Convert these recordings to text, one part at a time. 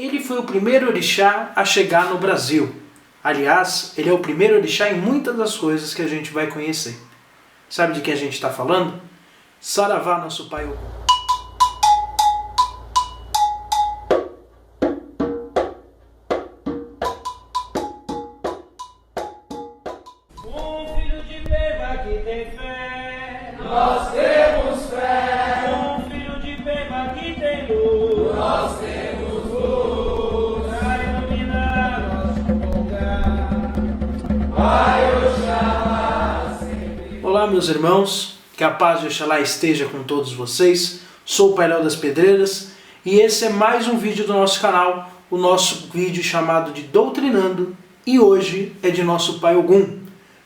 Ele foi o primeiro orixá a chegar no Brasil. Aliás, ele é o primeiro orixá em muitas das coisas que a gente vai conhecer. Sabe de quem a gente está falando? Saravá, nosso pai Ogum. Nós temos fé. Um filho de Pema que tem luz. Nós temos luz. Para iluminar nosso lugar. Vai Oxalá sempre. Olá, meus irmãos. Que a paz de Oxalá esteja com todos vocês. Sou o Pai Léo das Pedreiras e esse é mais um vídeo do nosso canal, o nosso vídeo chamado de Doutrinando, e hoje é de nosso pai Ogum.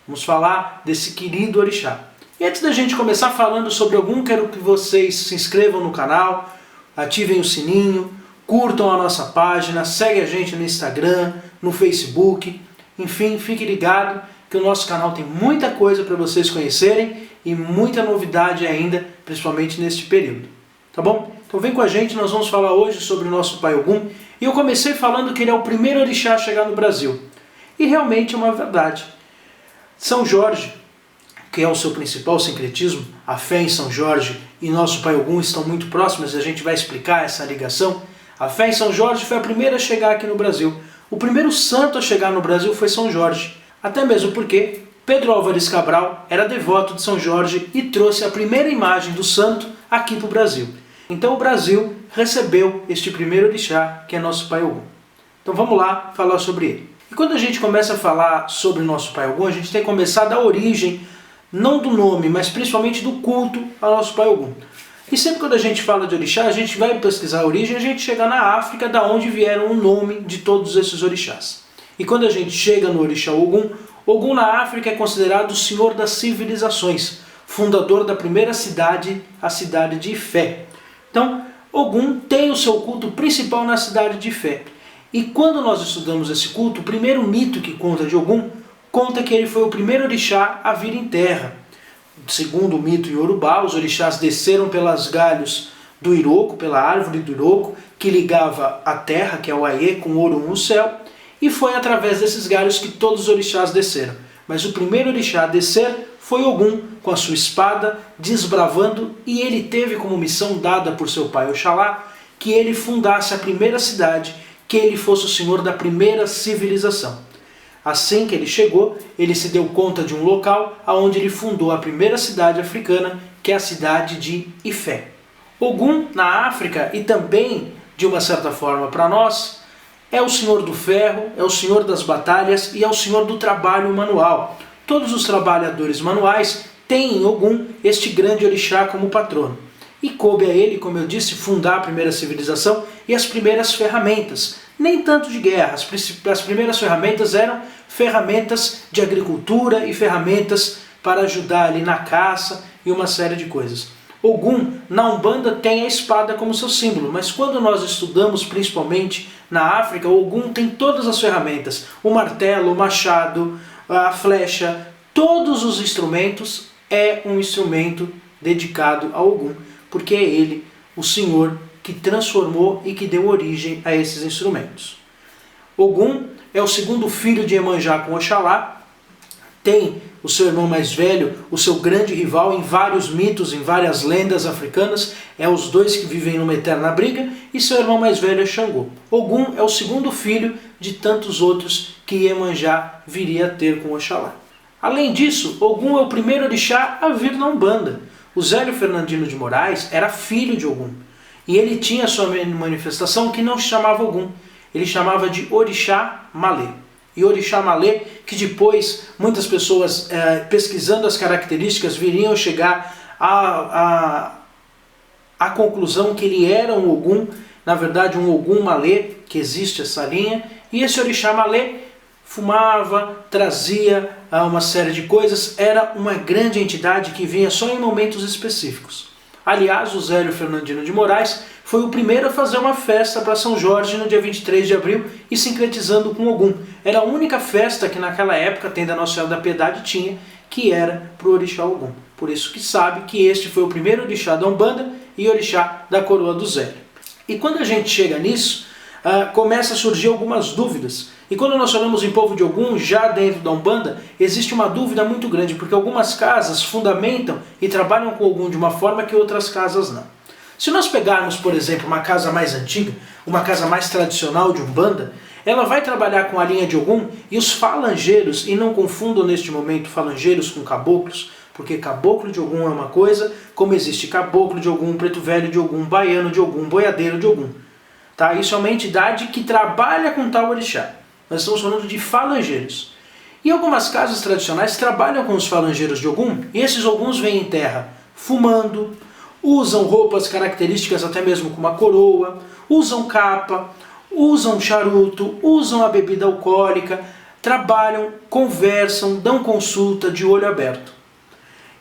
Vamos falar desse querido orixá. E antes da gente começar falando sobre Ogum, quero que vocês se inscrevam no canal, ativem o sininho, curtam a nossa página, seguem a gente no Instagram, no Facebook, enfim, fique ligado que o nosso canal tem muita coisa para vocês conhecerem e muita novidade ainda, principalmente neste período. Tá bom? Então vem com a gente, nós vamos falar hoje sobre o nosso pai Ogum. E eu comecei falando que ele é o primeiro orixá a chegar no Brasil. E realmente é uma verdade. São Jorge, que é o seu principal sincretismo, a fé em São Jorge e nosso pai Ogum estão muito próximos, e a gente vai explicar essa ligação. A fé em São Jorge foi a primeira a chegar aqui no Brasil. O primeiro santo a chegar no Brasil foi São Jorge. Até mesmo porque Pedro Álvares Cabral era devoto de São Jorge e trouxe a primeira imagem do santo aqui para o Brasil. Então o Brasil recebeu este primeiro orixá, que é nosso pai Ogum. Então vamos lá falar sobre ele. E quando a gente começa a falar sobre o nosso pai Ogum, a gente tem que começar da origem, não do nome, mas principalmente do culto ao nosso pai Ogum. E sempre quando a gente fala de orixá, a gente vai pesquisar a origem, a gente chega na África, da onde vieram o nome de todos esses orixás. E quando a gente chega no orixá Ogum, Ogum na África é considerado o senhor das civilizações, fundador da primeira cidade, a cidade de Ifé. Então, Ogum tem o seu culto principal na cidade de Ifé. E quando nós estudamos esse culto, o primeiro mito que conta de Ogum conta que ele foi o primeiro orixá a vir em terra. Segundo o mito iorubá, os orixás desceram pelos galhos do Iroko, pela árvore do Iroko, que ligava a terra, que é o Aie, com o Orum no céu, e foi através desses galhos que todos os orixás desceram. Mas o primeiro orixá a descer foi Ogum, com a sua espada, desbravando, e ele teve como missão dada por seu pai Oxalá, que ele fundasse a primeira cidade, que ele fosse o senhor da primeira civilização. Assim que ele chegou, ele se deu conta de um local onde ele fundou a primeira cidade africana, que é a cidade de Ifé. Ogum, na África, e também, de uma certa forma para nós, é o senhor do ferro, é o senhor das batalhas e é o senhor do trabalho manual. Todos os trabalhadores manuais têm em Ogum este grande orixá como patrono. E coube a ele, como eu disse, fundar a primeira civilização e as primeiras ferramentas. Nem tanto de guerra, as primeiras ferramentas eram ferramentas de agricultura e ferramentas para ajudar ali na caça e uma série de coisas. Ogum, na Umbanda, tem a espada como seu símbolo, mas quando nós estudamos principalmente na África, Ogum tem todas as ferramentas, o martelo, o machado, a flecha, todos os instrumentos é um instrumento dedicado a Ogum, porque é ele, o senhor, que transformou e que deu origem a esses instrumentos. Ogum é o segundo filho de Iemanjá com Oxalá, tem o seu irmão mais velho, o seu grande rival em vários mitos, em várias lendas africanas, é os dois que vivem numa eterna briga, e seu irmão mais velho é Xangô. Ogum é o segundo filho de tantos outros que Iemanjá viria a ter com Oxalá. Além disso, Ogum é o primeiro orixá a vir na Umbanda. O Zélio Fernandino de Moraes era filho de Ogum. E ele tinha sua manifestação que não se chamava Ogum, ele chamava de Orixá Malê. E Orixá Malê, que depois muitas pessoas pesquisando as características viriam chegar à conclusão que ele era um Ogum, na verdade um Ogum Malê, que existe essa linha, e esse Orixá Malê fumava, trazia uma série de coisas, era uma grande entidade que vinha só em momentos específicos. Aliás, o Zélio Fernandino de Moraes foi o primeiro a fazer uma festa para São Jorge no dia 23 de abril e sincretizando com Ogum. Era a única festa que naquela época, tendo a Nossa Senhora da Piedade, tinha, que era para o orixá Ogum. Por isso que sabe que este foi o primeiro orixá da Umbanda e orixá da coroa do Zélio. E quando a gente chega nisso, começa a surgir algumas dúvidas. E quando nós falamos em povo de Ogum, já dentro da Umbanda, existe uma dúvida muito grande, porque algumas casas fundamentam e trabalham com Ogum de uma forma que outras casas não. Se nós pegarmos, por exemplo, uma casa mais antiga, uma casa mais tradicional de Umbanda, ela vai trabalhar com a linha de Ogum e os falangeiros, e não confundam neste momento falangeiros com caboclos, porque caboclo de Ogum é uma coisa, como existe caboclo de Ogum, preto velho de Ogum, baiano de Ogum, boiadeiro de Ogum. Tá? Isso é uma entidade que trabalha com tal orixá. Nós estamos falando de falangeiros. E algumas casas tradicionais trabalham com os falangeiros de Ogum, e esses Oguns vêm em terra fumando, usam roupas características até mesmo com uma coroa, usam capa, usam charuto, usam a bebida alcoólica, trabalham, conversam, dão consulta de olho aberto.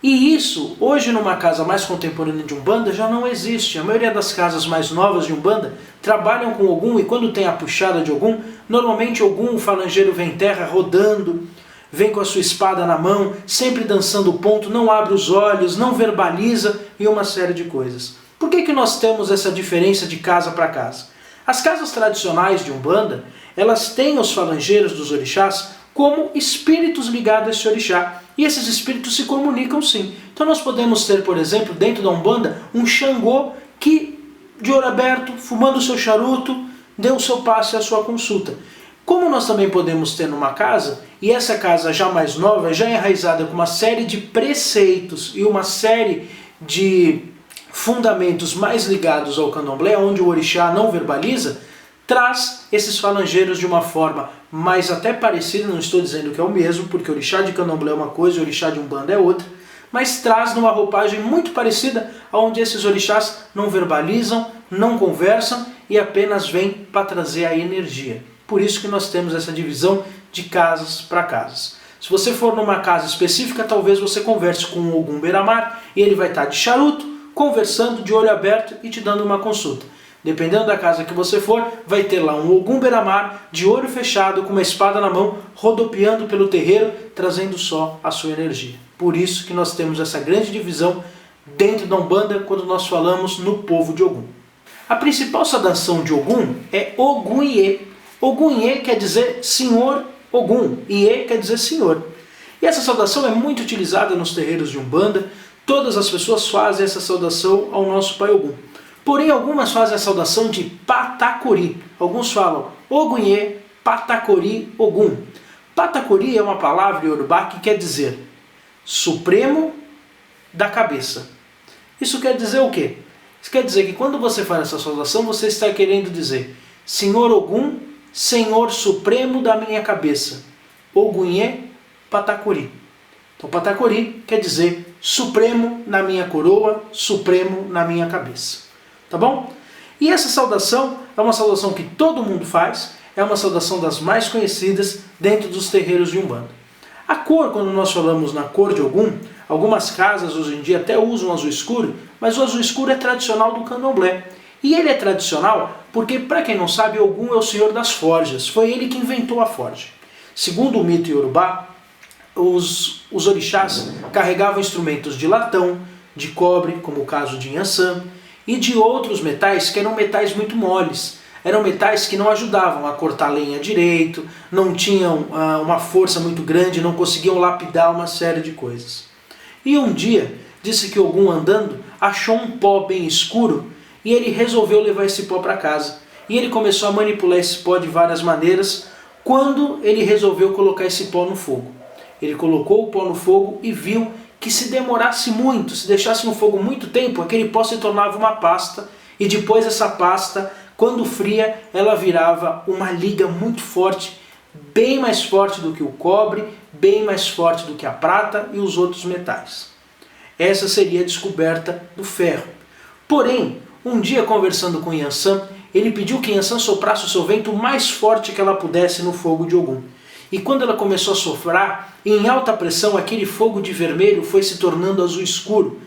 E isso, hoje numa casa mais contemporânea de Umbanda, já não existe. A maioria das casas mais novas de Umbanda trabalham com Ogum, e quando tem a puxada de Ogum, normalmente Ogum, o falangeiro, vem em terra rodando, vem com a sua espada na mão, sempre dançando o ponto, não abre os olhos, não verbaliza e uma série de coisas. Por que nós temos essa diferença de casa para casa? As casas tradicionais de Umbanda, elas têm os falangeiros dos orixás como espíritos ligados a esse orixá. E esses espíritos se comunicam sim. Então nós podemos ter, por exemplo, dentro da Umbanda, um Xangô que, de olho aberto, fumando o seu charuto, deu o seu passe e a sua consulta. Como nós também podemos ter numa casa, e essa casa já mais nova, já enraizada com uma série de preceitos e uma série de fundamentos mais ligados ao candomblé, onde o orixá não verbaliza, traz esses falangeiros de uma forma mais até parecida, não estou dizendo que é o mesmo, porque o orixá de candomblé é uma coisa e o orixá de Umbanda é outra, mas traz numa roupagem muito parecida, onde esses orixás não verbalizam, não conversam e apenas vêm para trazer a energia. Por isso que nós temos essa divisão de casas para casas. Se você for numa casa específica, talvez você converse com o Ogum Beira-Mar e ele vai estar de charuto, conversando de olho aberto e te dando uma consulta. Dependendo da casa que você for, vai ter lá um Ogum Beira-Mar de olho fechado, com uma espada na mão, rodopiando pelo terreiro, trazendo só a sua energia. Por isso que nós temos essa grande divisão dentro da Umbanda quando nós falamos no povo de Ogum. A principal saudação de Ogum é Ogunhê. Ogunhê quer dizer Senhor Ogum, Iê quer dizer Senhor. E essa saudação é muito utilizada nos terreiros de Umbanda, todas as pessoas fazem essa saudação ao nosso Pai Ogum. Porém, algumas fazem a saudação de Patacori. Alguns falam Ogunhê, Patacori, Ogum. Patacori é uma palavra iorubá que quer dizer Supremo da cabeça. Isso quer dizer o quê? Isso quer dizer que quando você faz essa saudação, você está querendo dizer Senhor Ogum, Senhor Supremo da minha cabeça. Ogunhê, Patacori. Então, Patacori quer dizer Supremo na minha coroa, Supremo na minha cabeça. Tá bom? E essa saudação é uma saudação que todo mundo faz, é uma saudação das mais conhecidas dentro dos terreiros de Umbanda. A cor, quando nós falamos na cor de Ogum, algumas casas hoje em dia até usam azul escuro, mas o azul escuro é tradicional do candomblé. E ele é tradicional porque, para quem não sabe, Ogum é o senhor das forjas, foi ele que inventou a forja. Segundo o mito iorubá, os orixás carregavam instrumentos de latão, de cobre, como o caso de Inhaçã, e de outros metais que eram metais muito moles. Eram metais que não ajudavam a cortar lenha direito, não tinham uma força muito grande, não conseguiam lapidar uma série de coisas. E um dia, disse que Ogum andando achou um pó bem escuro e ele resolveu levar esse pó para casa. E ele começou a manipular esse pó de várias maneiras quando ele resolveu colocar esse pó no fogo. Ele colocou o pó no fogo e viu que se demorasse muito, se deixasse no fogo muito tempo, aquele pó se tornava uma pasta, e depois essa pasta, quando fria, ela virava uma liga muito forte, bem mais forte do que o cobre, bem mais forte do que a prata e os outros metais. Essa seria a descoberta do ferro. Porém, um dia conversando com Inhaçã, ele pediu que Inhaçã soprasse o seu vento o mais forte que ela pudesse no fogo de Ogum. E quando ela começou a soprar, em alta pressão, aquele fogo de vermelho foi se tornando azul escuro.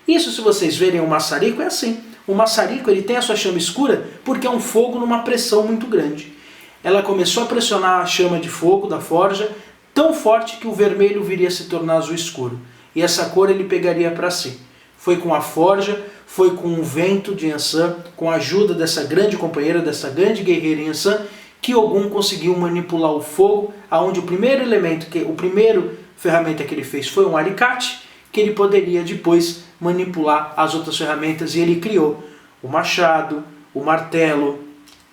Isso, se vocês verem o maçarico, é assim. O maçarico ele tem a sua chama escura porque é um fogo numa pressão muito grande. Ela começou a pressionar a chama de fogo da forja tão forte que o vermelho viria a se tornar azul escuro. E essa cor ele pegaria para si. Foi com a forja, foi com o vento de Yansan, com a ajuda dessa grande companheira, dessa grande guerreira Yansan, que Ogum conseguiu manipular o fogo, aonde o primeiro elemento, o primeiro ferramenta que ele fez foi um alicate, que ele poderia depois manipular as outras ferramentas, e ele criou o machado, o martelo,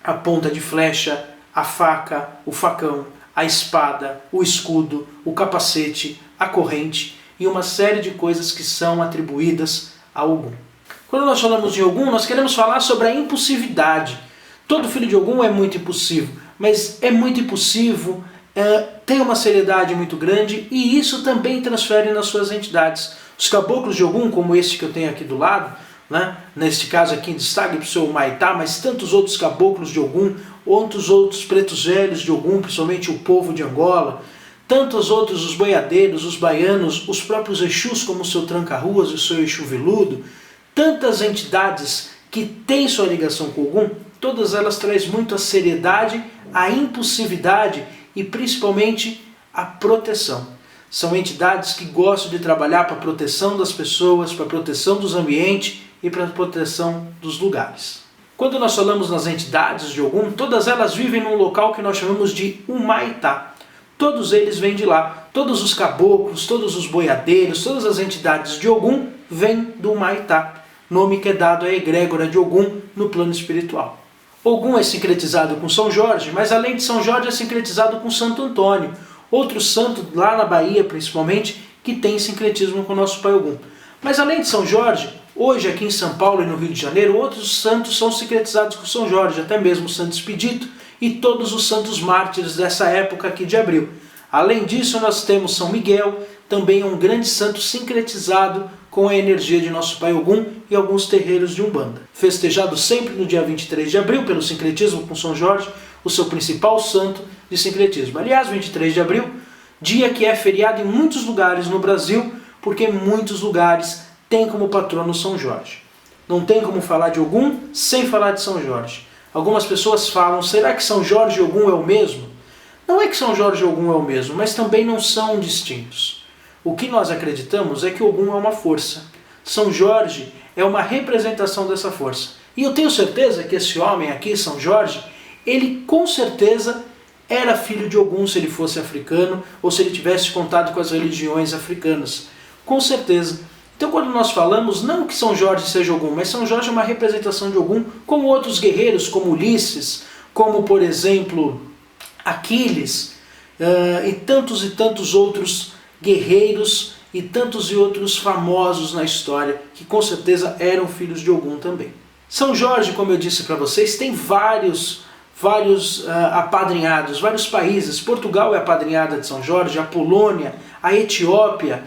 a ponta de flecha, a faca, o facão, a espada, o escudo, o capacete, a corrente e uma série de coisas que são atribuídas a Ogum. Quando nós falamos de Ogum, nós queremos falar sobre a impulsividade. Todo filho de Ogum é muito impulsivo, mas é muito impulsivo, tem uma seriedade muito grande, e isso também transfere nas suas entidades. Os caboclos de Ogum, como este que eu tenho aqui do lado, né? Neste caso aqui em destaque para o seu Humaitá, mas tantos outros caboclos de Ogum, tantos outros pretos velhos de Ogum, principalmente o povo de Angola, tantos outros, os boiadeiros, os baianos, os próprios Exus, como o seu Tranca-Ruas e o seu Exu Veludo, tantas entidades que têm sua ligação com Ogum, todas elas trazem muito a seriedade, a impulsividade e principalmente a proteção. São entidades que gostam de trabalhar para a proteção das pessoas, para a proteção dos ambientes e para a proteção dos lugares. Quando nós falamos nas entidades de Ogum, todas elas vivem num local que nós chamamos de Humaitá. Todos eles vêm de lá. Todos os caboclos, todos os boiadeiros, todas as entidades de Ogum vêm do Humaitá, nome que é dado à egrégora de Ogum no plano espiritual. Ogum é sincretizado com São Jorge, mas além de São Jorge é sincretizado com Santo Antônio, outro santo lá na Bahia principalmente, que tem sincretismo com o nosso Pai Ogum. Mas além de São Jorge, hoje aqui em São Paulo e no Rio de Janeiro, outros santos são sincretizados com São Jorge, até mesmo Santo Expedito e todos os santos mártires dessa época aqui de abril. Além disso, nós temos São Miguel, também um grande santo sincretizado com a energia de nosso Pai Ogum e alguns terreiros de Umbanda. Festejado sempre no dia 23 de abril pelo sincretismo com São Jorge, o seu principal santo de sincretismo. Aliás, 23 de abril, dia que é feriado em muitos lugares no Brasil, porque muitos lugares têm como patrono São Jorge. Não tem como falar de Ogum sem falar de São Jorge. Algumas pessoas falam, será que São Jorge e Ogum é o mesmo? Não é que São Jorge e Ogum é o mesmo, mas também não são distintos. O que nós acreditamos é que Ogum é uma força. São Jorge é uma representação dessa força. E eu tenho certeza que esse homem aqui, São Jorge, ele com certeza era filho de Ogum se ele fosse africano, ou se ele tivesse contato com as religiões africanas. Com certeza. Então quando nós falamos, não que São Jorge seja Ogum, mas São Jorge é uma representação de Ogum, como outros guerreiros, como Ulisses, como por exemplo Aquiles, e tantos outros guerreiros e tantos e outros famosos na história, que com certeza eram filhos de Ogum também. São Jorge, como eu disse para vocês, tem vários apadrinhados, vários países. Portugal é apadrinhada de São Jorge, a Polônia, a Etiópia,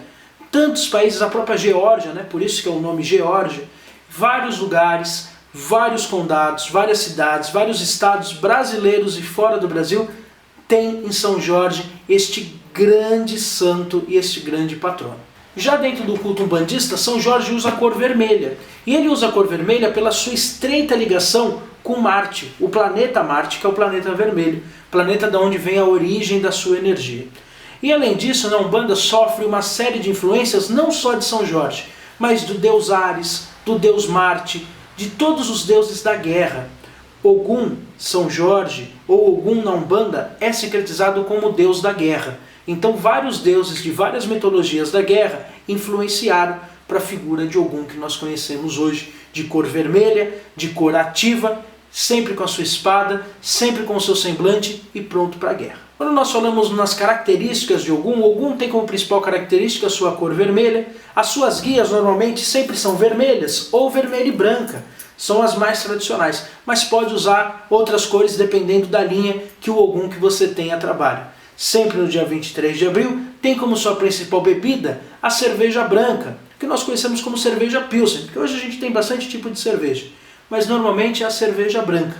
tantos países, a própria Geórgia, né? Por isso que é o nome Geórgia, vários lugares, vários condados, várias cidades, vários estados brasileiros e fora do Brasil tem em São Jorge este grande santo e este grande patrono. Já dentro do culto umbandista, São Jorge usa a cor vermelha. E ele usa a cor vermelha pela sua estreita ligação com Marte, o planeta Marte, que é o planeta vermelho, planeta de onde vem a origem da sua energia. E além disso, a Umbanda sofre uma série de influências não só de São Jorge, mas do deus Ares, do deus Marte, de todos os deuses da guerra. Ogum, São Jorge, ou Ogum na Umbanda, é sincretizado como deus da guerra. Então vários deuses de várias mitologias da guerra influenciaram para a figura de Ogum que nós conhecemos hoje, de cor vermelha, de cor ativa, sempre com a sua espada, sempre com o seu semblante e pronto para a guerra. Quando nós falamos nas características de Ogum, Ogum tem como principal característica a sua cor vermelha. As suas guias normalmente sempre são vermelhas ou vermelha e branca. São as mais tradicionais, mas pode usar outras cores dependendo da linha que o Ogum que você tem a trabalho. Sempre no dia 23 de abril, tem como sua principal bebida a cerveja branca, que nós conhecemos como cerveja Pilsen, porque hoje a gente tem bastante tipo de cerveja, mas normalmente é a cerveja branca.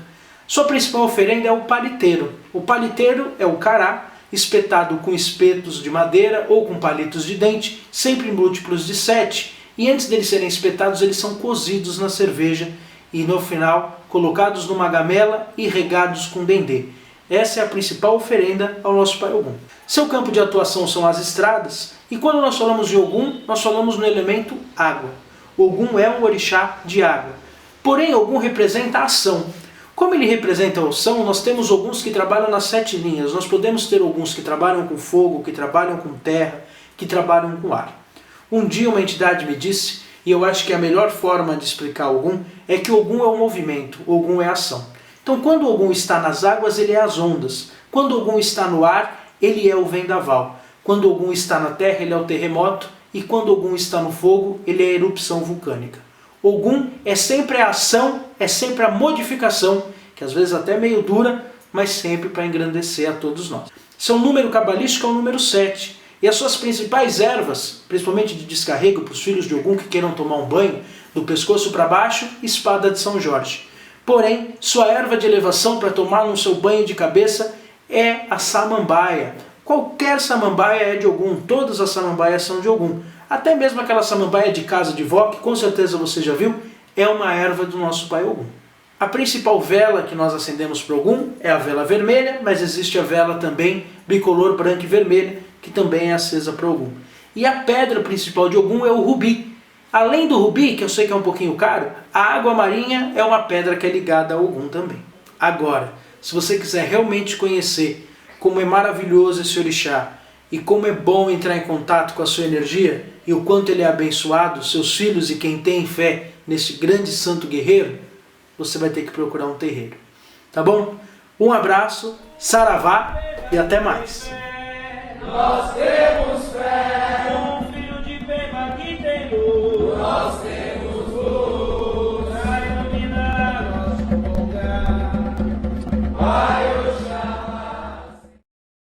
Sua principal oferenda é o paliteiro. O paliteiro é o cará, espetado com espetos de madeira ou com palitos de dente, sempre em múltiplos de 7, e antes deles serem espetados, eles são cozidos na cerveja e no final colocados numa gamela e regados com dendê. Essa é a principal oferenda ao nosso Pai Ogum. Seu campo de atuação são as estradas, e quando nós falamos de Ogum, nós falamos no elemento água. Ogum é um orixá de água. Porém, Ogum representa a ação. Como ele representa a ação, nós temos Oguns que trabalham nas 7 linhas. Nós podemos ter Oguns que trabalham com fogo, que trabalham com terra, que trabalham com ar. Um dia uma entidade me disse, e eu acho que a melhor forma de explicar Ogum é que Ogum é o movimento, Ogum é a ação. Então quando Ogum está nas águas, ele é as ondas. Quando Ogum está no ar, ele é o vendaval. Quando Ogum está na terra, ele é o terremoto. E quando Ogum está no fogo, ele é a erupção vulcânica. Ogum é sempre a ação, é sempre a modificação, que às vezes até é meio dura, mas sempre para engrandecer a todos nós. Seu número cabalístico é o número 7. E as suas principais ervas, principalmente de descarrego para os filhos de Ogum que queiram tomar um banho, do pescoço para baixo, espada de São Jorge. Porém, sua erva de elevação para tomar no seu banho de cabeça é a samambaia. Qualquer samambaia é de Ogum, todas as samambaias são de Ogum. Até mesmo aquela samambaia de casa de vó, que com certeza você já viu, é uma erva do nosso pai Ogum. A principal vela que nós acendemos para Ogum é a vela vermelha, mas existe a vela também bicolor branca e vermelha, que também é acesa para Ogum. E a pedra principal de Ogum é o rubi. Além do rubi, que eu sei que é um pouquinho caro, a água marinha é uma pedra que é ligada a Ogum também. Agora, se você quiser realmente conhecer como é maravilhoso esse orixá e como é bom entrar em contato com a sua energia e o quanto ele é abençoado, seus filhos e quem tem fé nesse grande santo guerreiro, você vai ter que procurar um terreiro. Tá bom? Um abraço, saravá e até mais. Nós temos